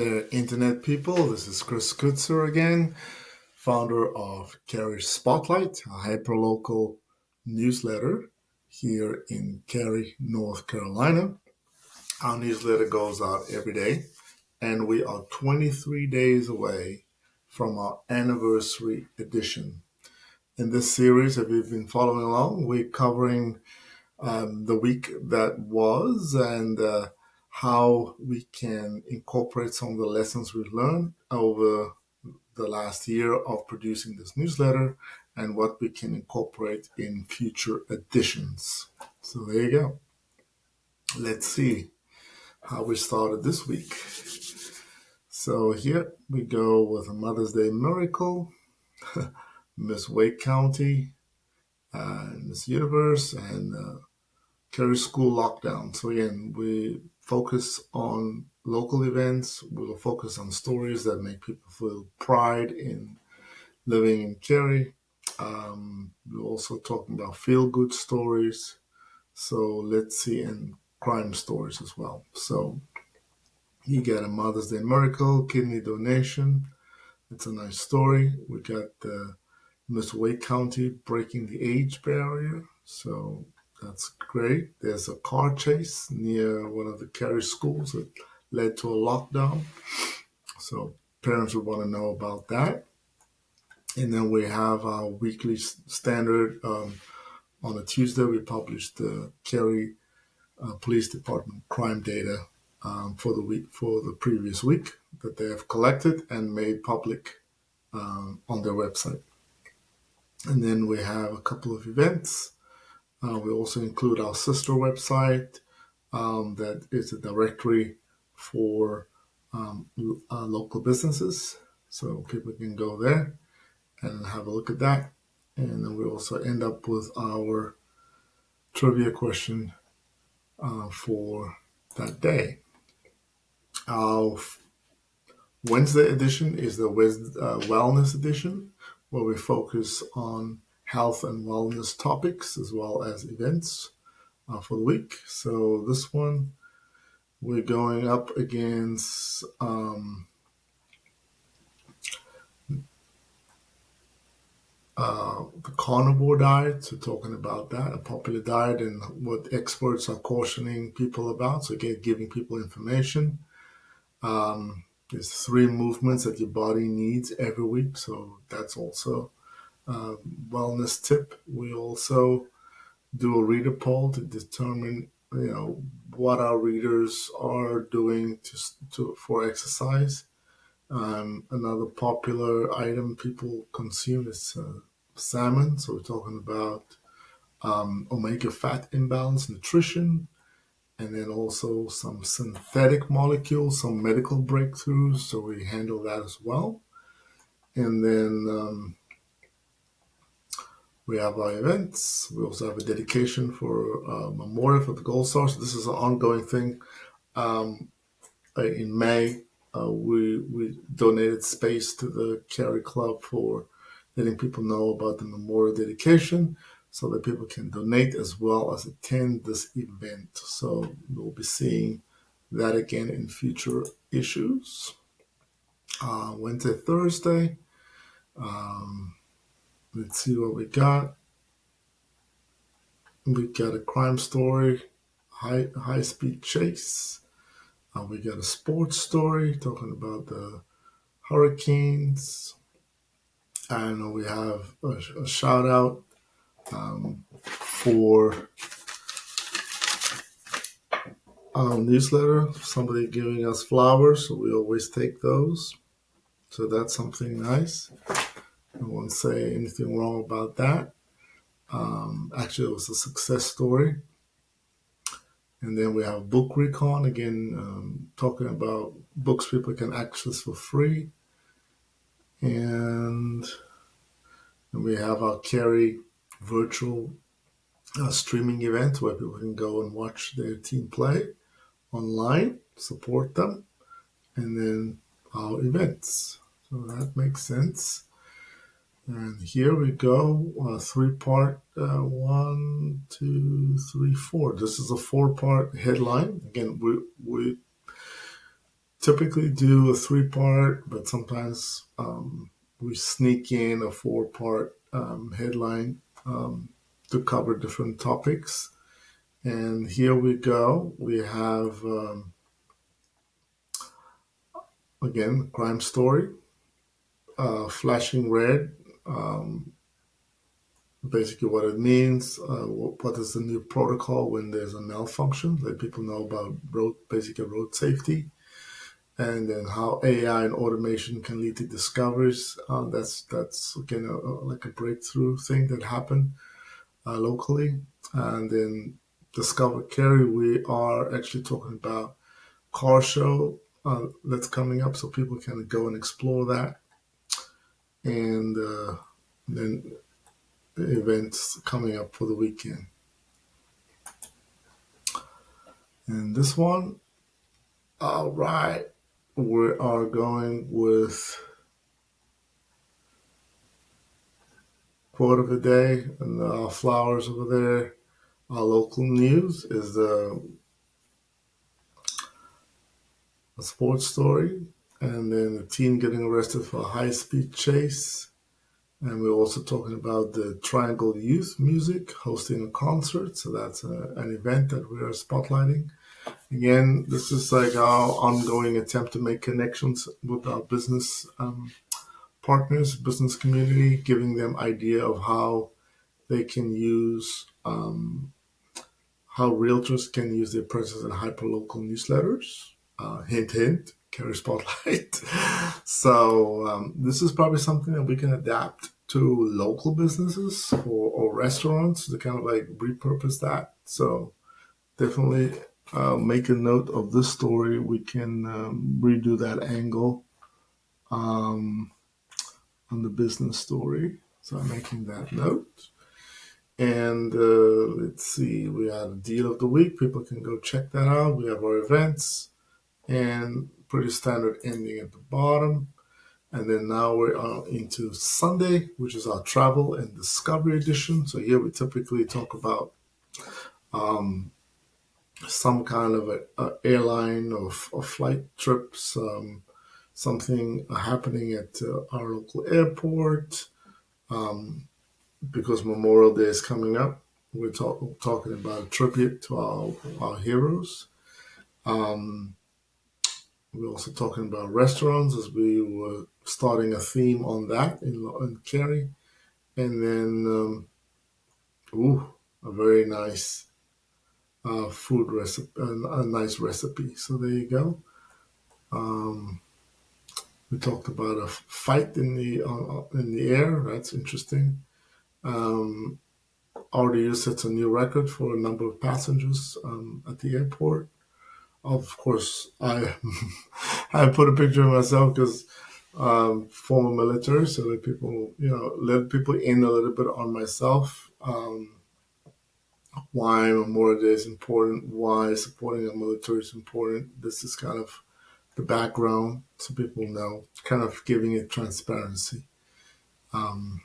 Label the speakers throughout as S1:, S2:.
S1: Internet people. This is Chris Kutzer again, founder of Cary Spotlight, a hyperlocal newsletter here in Cary, North Carolina. Our newsletter goes out every day, and we are 23 days away from our anniversary edition. In this series, if you've been following along, we're covering the week that was and how we can incorporate some of the lessons we've learned over the last year of producing this newsletter and what we can incorporate in future editions. So there you go. Let's see how we started this week. So here we go with a Mother's Day miracle, Miss Wake County, Miss Universe, and Cary School lockdown. So again, we focus on local events. We'll focus on stories that make people feel pride in living in Cary. We're also talking about feel-good stories. So let's see, and crime stories as well. So you get a Mother's Day miracle, kidney donation. It's a nice story. We got Miss Wake County breaking the age barrier. So that's great. There's a car chase near one of the Cary schools that led to a lockdown. So parents would want to know about that. And then we have our weekly standard. On a Tuesday, we published the Cary Police Department crime data for the previous week that they have collected and made public on their website. And then we have a couple of events. We also include our sister website that is a directory for local businesses. So people can go there and have a look at that. And then we also end up with our trivia question for that day. Our Wednesday edition is the wellness edition, where we focus on health and wellness topics as well as events for the week. So this one, we're going up against the carnivore diet. So talking about that, a popular diet and what experts are cautioning people about. So again, giving people information. There's 3 movements that your body needs every week. So that's also a wellness tip. We also do a reader poll to determine, what our readers are doing for exercise. Another popular item people consume is salmon. So we're talking about omega fat imbalance nutrition, and then also some synthetic molecules, some medical breakthroughs. So we handle that as well. And then we have our events. We also have a dedication for Memorial for the Gold Stars. This is an ongoing thing. In May, we donated space to the Cary Club for letting people know about the memorial dedication so that people can donate as well as attend this event. So we'll be seeing that again in future issues. Wednesday, Thursday. Let's see what we got. We got a crime story, high speed chase. We got a sports story talking about the Hurricanes. And we have a shout out for our newsletter. Somebody giving us flowers, so we always take those. So that's something nice. I won't say anything wrong about that. Actually, it was a success story. And then we have Book Recon, again, talking about books people can access for free. And we have our Cary virtual streaming event where people can go and watch their team play online, support them, and then our events. So that makes sense. And here we go, 3-part, 1, 2, 3, 4. This is a 4-part headline. Again, we typically do a three-part, but sometimes we sneak in a four-part headline to cover different topics. And here we go. We have, again, crime story, flashing red, um, basically what it means, what is the new protocol when there's a malfunction, let people know about basically road safety, and then how AI and automation can lead to discoveries. That's again like a breakthrough thing that happened locally. And then Discover Cary, we are actually talking about car show that's coming up, so people can go and explore that. And then events coming up for the weekend. And this one, all right, we are going with quote of the day and flowers over there. Our local news is a sports story, and then a teen getting arrested for a high-speed chase. And we're also talking about the Triangle Youth Music hosting a concert. So that's an event that we are spotlighting. Again, this is like our ongoing attempt to make connections with our business partners, business community, giving them idea of how they can use, how realtors can use their presence in hyperlocal newsletters. Hint, hint, Cary Spotlight. So this is probably something that we can adapt to local businesses or restaurants to kind of like repurpose that. So definitely make a note of this story. We can redo that angle um, on the business story. So I'm making that note. And let's see, we had a deal of the week. People can go check that out. We have our events and pretty standard ending at the bottom. And then now we're into Sunday, which is our travel and discovery edition. So here we typically talk about um, some kind of a airline or flight trips, something happening at our local airport. Because Memorial Day is coming up, we're talking about a tribute to our heroes. Um, we're also talking about restaurants as we were starting a theme on that in Cary. And then, a very nice food recipe, a nice recipe. So there you go. Um, we talked about a fight in the air. That's interesting. Um, already sets a new record for a number of passengers at the airport. Of course, I I put a picture of myself because former military, so that people, let people in a little bit on myself. Why Memorial Day is important, why supporting the military is important. This is kind of the background so people know, kind of giving it transparency. Um,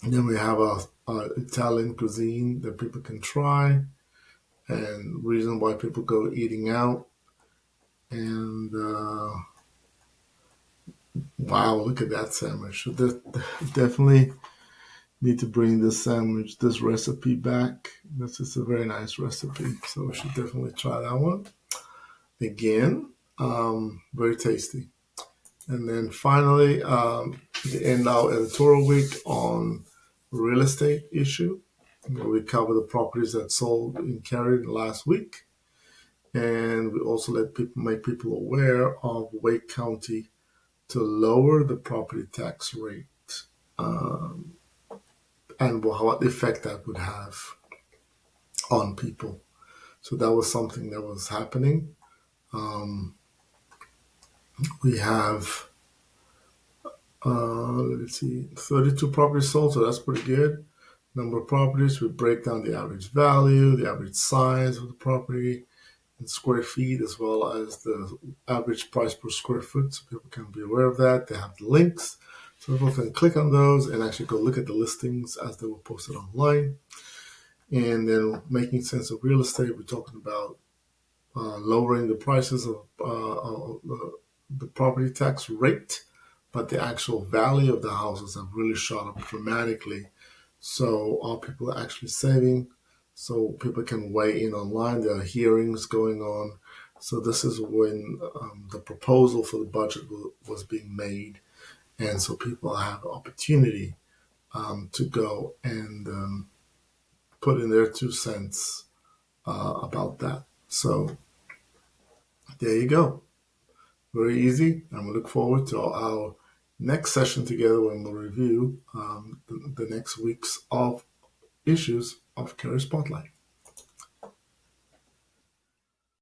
S1: and then we have a Italian cuisine that people can try and reason why people go eating out. And wow, look at that sandwich. So definitely need to bring this recipe back. This is a very nice recipe. So we should definitely try that one. Again, very tasty. And then finally, the end our editorial week on real estate issue, where we cover the properties that sold in Cary last week. And we also make people aware of Wake County to lower the property tax rate um, and what effect that would have on people. So that was something that was happening. We have, let's see, 32 properties sold, so that's pretty good. Number of properties, we break down the average value, the average size of the property, in square feet, as well as the average price per square foot, so people can be aware of that. They have the links, so people can click on those and actually go look at the listings as they were posted online. And then making sense of real estate, we're talking about lowering the prices of the property tax rate, but the actual value of the houses have really shot up dramatically. So are people actually saving? So people can weigh in online. There are hearings going on. So this is when the proposal for the budget was being made, and so people have opportunity to go and put in their 2 cents about that. So there you go. Very easy. And we look forward to our next session together when we'll review the next week's of issues of Cary Spotlight.